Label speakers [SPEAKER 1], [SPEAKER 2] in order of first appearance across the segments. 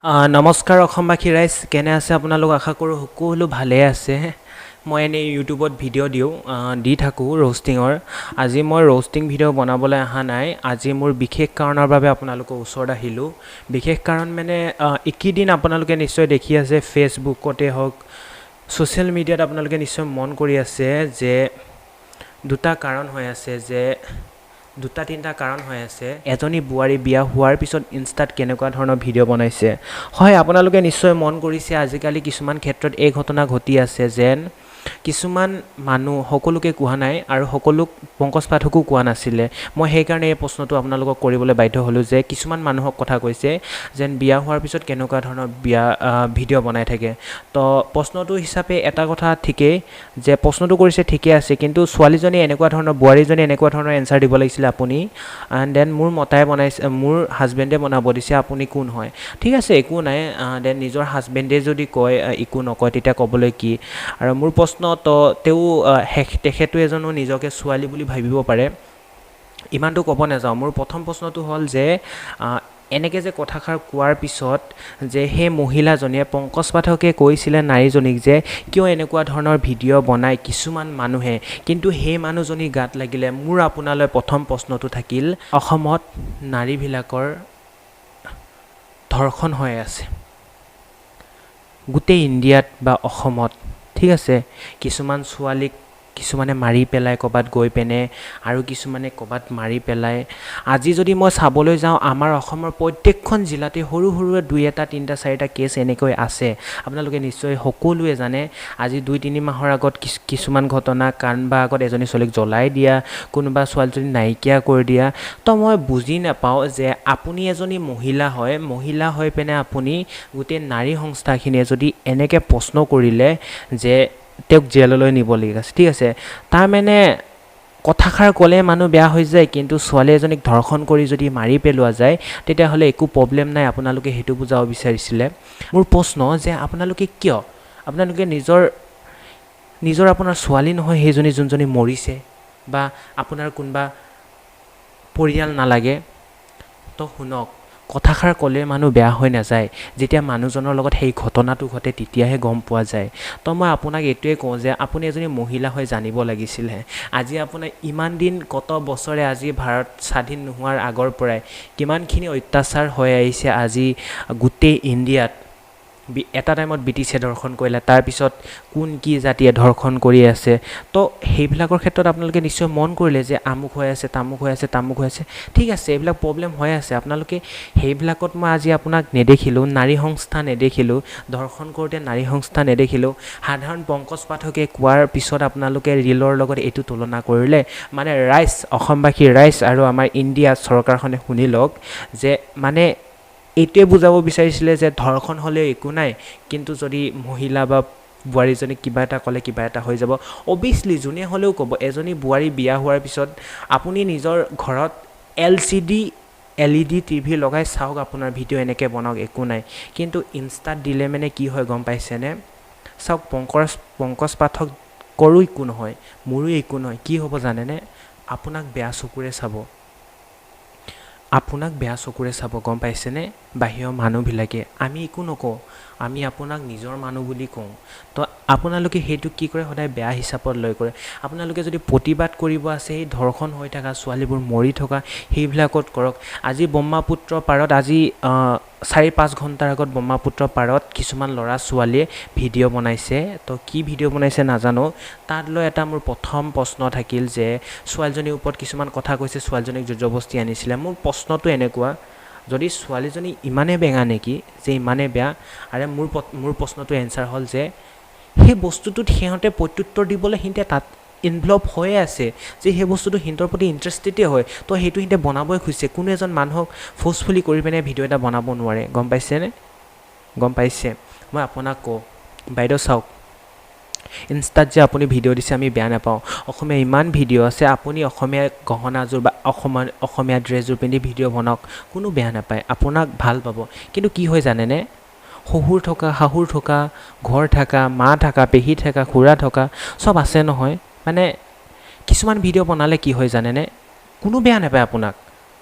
[SPEAKER 1] নমস্কাৰ অসমবাসী ৰাইজ, কেনে আছে আপোনালোক? আশা কৰোঁ সকলো ভালে আছে। মই এনেই ইউটিউবত ভিডিঅ' দি থাকোঁ ৰ'ষ্টিঙৰ। আজি মই ৰ'ষ্টিং ভিডিঅ' বনাবলৈ অহা নাই। আজি মোৰ বিশেষ কাৰণৰ বাবে আপোনালোকৰ ওচৰত আহিলোঁ। বিশেষ কাৰণ মানে এইকেইদিন আপোনালোকে নিশ্চয় দেখি আছে, ফেচবুকতে হওক, ছ'চিয়েল মিডিয়াত আপোনালোকে নিশ্চয় মন কৰি আছে যে দুটা তিনিটা কাৰণ হৈ আছে। এজনী বোৱাৰী বিয়া হোৱাৰ পিছত ইনষ্টাত কেনেকুৱা ধৰণৰ ভিডিঅ' বনাইছে। হয়, আপোনালোকে নিশ্চয় মন কৰিছে, আজিকালি কিছুমান ক্ষেত্ৰত এই ঘটনা ঘটি আছে যেন কিছুমান মানুহ, সকলোকে কোৱা নাই আৰু সকলোক পংকজ পাঠকো কোৱা নাছিলে। মই সেইকাৰণে এই প্ৰশ্নটো আপোনালোকক কৰিবলৈ বাধ্য হ'লোঁ যে কিছুমান মানুহক কথা কৈছে যেন বিয়া হোৱাৰ পিছত কেনেকুৱা ধৰণৰ ভিডিঅ' বনাই থাকে। তো প্ৰশ্নটো হিচাপে এটা কথা ঠিকেই যে প্ৰশ্নটো কৰিছে, ঠিকে আছে, কিন্তু ছোৱালীজনী এনেকুৱা ধৰণৰ, বোৱাৰীজনী এনেকুৱা ধৰণৰ এনচাৰ দিব লাগিছিলে আপুনি। এণ্ড দেন মোৰ মতাই বনাইছে, মোৰ হাজবেণ্ডে বনাব দিছে, আপুনি কোন হয়? ঠিক আছে, একো নাই। দেন নিজৰ হাজবেণ্ডে যদি কয়, একো নকয়, তেতিয়া ক'বলৈ কি? আৰু মোৰ প্ৰশ্ন, তো তেখেতো এজনো নিজকে ছোৱালী বুলি ভাবিব পাৰে, ইমানটো ক'ব নাযাওঁ। মোৰ প্ৰথম প্ৰশ্নটো হ'ল যে এনেকৈ যে কথাষাৰ কোৱাৰ পিছত যে সেই মহিলাজনীয়ে, পংকজ পাঠকে কৈছিলে নাৰীজনীক যে কিয় এনেকুৱা ধৰণৰ ভিডিঅ' বনায় কিছুমান মানুহে, কিন্তু সেই মানুহজনী গাত লাগিলে। মোৰ আপোনালৈ প্ৰথম প্ৰশ্নটো থাকিল, অসমত নাৰীবিলাকৰ ধৰ্ষণ হৈ আছে, গোটেই ইণ্ডিয়াত বা অসমত, ঠিক আছে। কিছুমান ছোৱালীক কিছুমানে মাৰি পেলায় ক'ৰবাত গৈ পিনে, আৰু কিছুমানে ক'ৰবাত মাৰি পেলায়। আজি যদি মই চাবলৈ যাওঁ, আমাৰ অসমৰ প্ৰত্যেকখন জিলাতে সৰু সৰুৱে 2-এটা 3টা 4টা কেছ এনেকৈ আছে। আপোনালোকে নিশ্চয় সকলোৱে জানে। আজি 2-3 মাহৰ আগত কিছুমান ঘটনা, কাৰোবাৰ আগত এজনী ছোৱালীক জ্বলাই দিয়া, কোনোবা ছোৱালীজনী নাইকিয়া কৰি দিয়া। তো মই বুজি নাপাওঁ যে আপুনি এজনী মহিলা হৈ পিনে আপুনি গোটেই নাৰী সংস্থাখিনিয়ে যদি এনেকৈ প্ৰশ্ন কৰিলে যে তেওঁক জেললৈ নিব লগা আছে, ঠিক আছে, তাৰমানে কথাষাৰ ক'লে মানুহ বেয়া হৈ যায়, কিন্তু ছোৱালী এজনীক ধৰ্ষণ কৰি যদি মাৰি পেলোৱা যায় তেতিয়াহ'লে একো প্ৰব্লেম নাই। আপোনালোকে সেইটো বুজাব বিচাৰিছিলে। মোৰ প্ৰশ্ন যে আপোনালোকে কিয়, আপোনালোকে নিজৰ আপোনাৰ ছোৱালী নহয় সেইজনী যোনজনী মৰিছে, বা আপোনাৰ কোনোবা পৰিয়াল নালাগে? তো শুনক, কথাষাৰ ক'লে মানুহ বেয়া হৈ নাযায়। যেতিয়া মানুহজনৰ লগত সেই ঘটনাটো ঘটে তেতিয়াহে গম পোৱা যায়। তো মই আপোনাক এইটোৱে কওঁ যে আপুনি এজনী মহিলা হৈ জানিব লাগিছিলে। আজি আপোনাৰ ইমান দিন, কত বছৰে, আজি ভাৰত স্বাধীন নোহোৱাৰ আগৰ পৰাই কিমানখিনি অত্যাচাৰ হৈ আহিছে। আজি গোটেই ইণ্ডিয়াত এটা টাইমত ব্ৰিটিছে ধৰ্ষণ কৰিলে, তাৰপিছত কোন কি জাতিয়ে ধৰ্ষণ কৰি আছে। তো সেইবিলাকৰ ক্ষেত্ৰত আপোনালোকে নিশ্চয় মন কৰিলে যে আমুক হৈ আছে, তামুক হৈ আছে, ঠিক আছে, এইবিলাক প্ৰব্লেম হৈ আছে। আপোনালোকে সেইবিলাকত মই আজি আপোনাক নেদেখিলোঁ, নাৰী সংস্থা নেদেখিলোঁ, ধৰ্ষণ কৰোঁতে নাৰী সংস্থা নেদেখিলোঁ। সাধাৰণ পংকজ পাঠকে কোৱাৰ পিছত আপোনালোকে ৰীলৰ লগত এইটো তুলনা কৰিলে। মানে ৰাইজ, অসমবাসী ৰাইজ আৰু আমাৰ ইণ্ডিয়া চৰকাৰখনে শুনি লওক যে মানে এইটোৱে বুজাব বিচাৰিছিলে যে ধৰ্ষণ হ'লেও একো নাই, কিন্তু যদি মহিলা বা বোৱাৰীজনীক কিবা এটা ক'লে কিবা এটা হৈ যাব। অভিয়াছলি যোনে হ'লেও ক'ব। এজনী বোৱাৰী বিয়া হোৱাৰ পিছত আপুনি নিজৰ ঘৰত LED টিভি লগাই চাওক, আপোনাৰ ভিডিঅ' এনেকৈ বনাওক, একো নাই। কিন্তু ইনষ্টাত দিলে মানে কি হয় গম পাইছেনে? চাওক, পংকজ পাঠকৰো একো নহয়, মোৰো একো নহয়। কি হ'ব জানেনে? আপোনাক বেয়া চকুৰে চাব, গম পাইছেনে? বাহিৰৰ মানুহবিলাকে। আমি একো নকওঁ, আমি আপোনাক নিজৰ মানুহ বুলি কওঁ। তো আপোনালোকে সেইটো কি কৰে, সদায় বেয়া হিচাপত লৈ কৰে। আপোনালোকে যদি প্ৰতিবাদ কৰিব আছে, সেই ধৰ্ষণ হৈ থকা, ছোৱালীবোৰ মৰি থকা, সেইবিলাকত কৰক। আজি ব্ৰহ্মপুত্ৰ পাৰত, আজি 4-5 ঘণ্টাৰ আগত ব্ৰহ্মপুত্ৰ পাৰত কিছুমান ল'ৰা ছোৱালীয়ে ভিডিঅ' বনাইছে। তো কি ভিডিঅ' বনাইছে নাজানো। তাত লৈ এটা মোৰ প্ৰথম প্ৰশ্ন থাকিল যে ছোৱালীজনীৰ ওপৰত কিছুমান কথা কৈছে, ছোৱালীজনীক জবৰদস্তি আনিছিলে। মোৰ প্ৰশ্নটো এনেকুৱা, যদি ছোৱালীজনী ইমানেই বেঙা নেকি, যে ইমানেই বেয়া? আৰু মোৰ প্ৰশ্নটো এনচাৰ হ'ল যে সেই বস্তুটোত সিহঁতে প্ৰত্যুত্তৰ দিবলৈ সিহঁতে তাত ইনভলভ হৈয়ে আছে, যে সেই বস্তুটো সিহঁতৰ প্ৰতি ইণ্টাৰেষ্টেডেই হয়। তো সেইটো সিহঁতে বনাবই খুজিছে। কোনো এজন মানুহক ফ'ৰ্চফুলি কৰি পিনে ভিডিঅ' এটা বনাব নোৱাৰে, গম পাইছেনে? গম পাইছে? মই আপোনাক কওঁ, বাইদেউ চাওক, ইনষ্টাত যে আপুনি ভিডিঅ' দিছে আমি বেয়া নাপাওঁ। অসমীয়া ইমান ভিডিঅ' আছে, আপুনি অসমীয়া গহনাযোৰ বা অসমীয়া ড্ৰেছযোৰ পিন্ধি ভিডিঅ' বনাওক, কোনো বেয়া নাপায়, আপোনাক ভাল পাব। কিন্তু কি হয় জানেনে? শহুৰ থকা, শাহুৰ থকা, ঘৰ থকা, মা থকা, পেহী থকা, খুৰা থকা, চব আছে নহয়। মানে কিছুমান ভিডিঅ' বনালে কি হয় জানেনে? কোনো বেয়া নাপায় আপোনাক,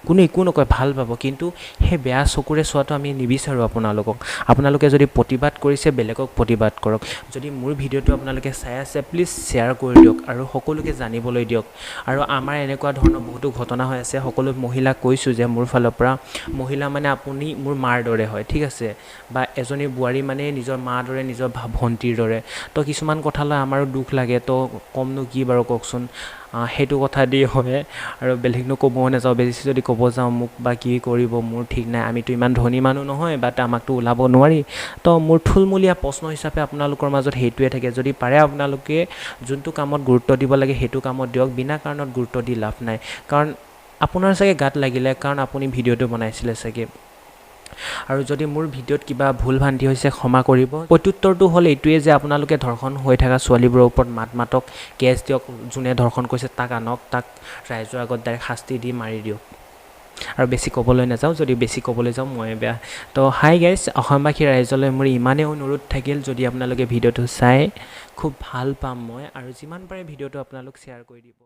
[SPEAKER 1] কোনো একো নকয়, ভাল পাব, কিন্তু সেই বেয়া চকুৰে চোৱাটো আমি নিবিচাৰোঁ আপোনালোকক। আপোনালোকে যদি প্ৰতিবাদ কৰিছে বেলেগক প্ৰতিবাদ কৰক। যদি মোৰ ভিডিঅ'টো আপোনালোকে চাই আছে প্লিজ শ্বেয়াৰ কৰি দিয়ক আৰু সকলোকে জানিবলৈ দিয়ক। আৰু আমাৰ এনেকুৱা ধৰণৰ বহুতো ঘটনা হৈ আছে, সকলো মহিলাক কৈছোঁ যে মোৰ ফালৰ পৰা মহিলা মানে আপুনি মোৰ মাৰ দৰে হয়, ঠিক আছে, বা এজনী বোৱাৰী মানে নিজৰ মাৰ দৰে, নিজৰ ভণ্টিৰ দৰে। তো কিছুমান কথালৈ আমাৰো দুখ লাগে, তো কমনো কি বাৰু কওকচোন। সেইটো কথা দি হয় আৰু বেলেগনো ক'বও নাযাওঁ, বেছি যদি ক'ব যাওঁ মোক বা কি কৰিব মোৰ ঠিক নাই। আমিতো ইমান ধনী মানুহ নহয়, বাট আমাকতো ওলাব নোৱাৰি। তো মোৰ থুলমূলীয়া প্ৰশ্ন হিচাপে আপোনালোকৰ মাজত সেইটোৱে থাকে, যদি পাৰে আপোনালোকে যোনটো কামত গুৰুত্ব দিব লাগে সেইটো কামত দিয়ক, বিনা কাৰণত গুৰুত্ব দি লাভ নাই। কাৰণ আপোনাৰ চাগে গাত লাগিলে, কাৰণ আপুনি ভিডিঅ'টো বনাইছিলে চাগে। আৰু যদি মোৰ ভিডিঅ'ত কিবা ভুল ভ্ৰান্তি হৈছে ক্ষমা কৰিব। প্ৰত্যুত্তৰটো হ'ল এইটোৱে যে আপোনালোকে ধৰ্ষণ হৈ থকা ছোৱালীবোৰৰ ওপৰত মাতক, কেছ দিয়ক, যোনে ধৰ্ষণ কৰিছে তাক আনক, তাক ৰাইজৰ আগত ডাইৰেক্ট শাস্তি দি মাৰি দিয়ক। আৰু বেছি ক'বলৈ নাযাওঁ, যদি বেছি ক'বলৈ যাওঁ ময়ে বেয়া। তো হাই গাইজ, অসমবাসী ৰাইজলৈ মোৰ ইমানেই অনুৰোধ থাকিল, যদি আপোনালোকে ভিডিঅ'টো চাই খুব ভাল পাম মই, আৰু যিমান পাৰে ভিডিঅ'টো আপোনালোক শ্বেয়াৰ কৰি দিব।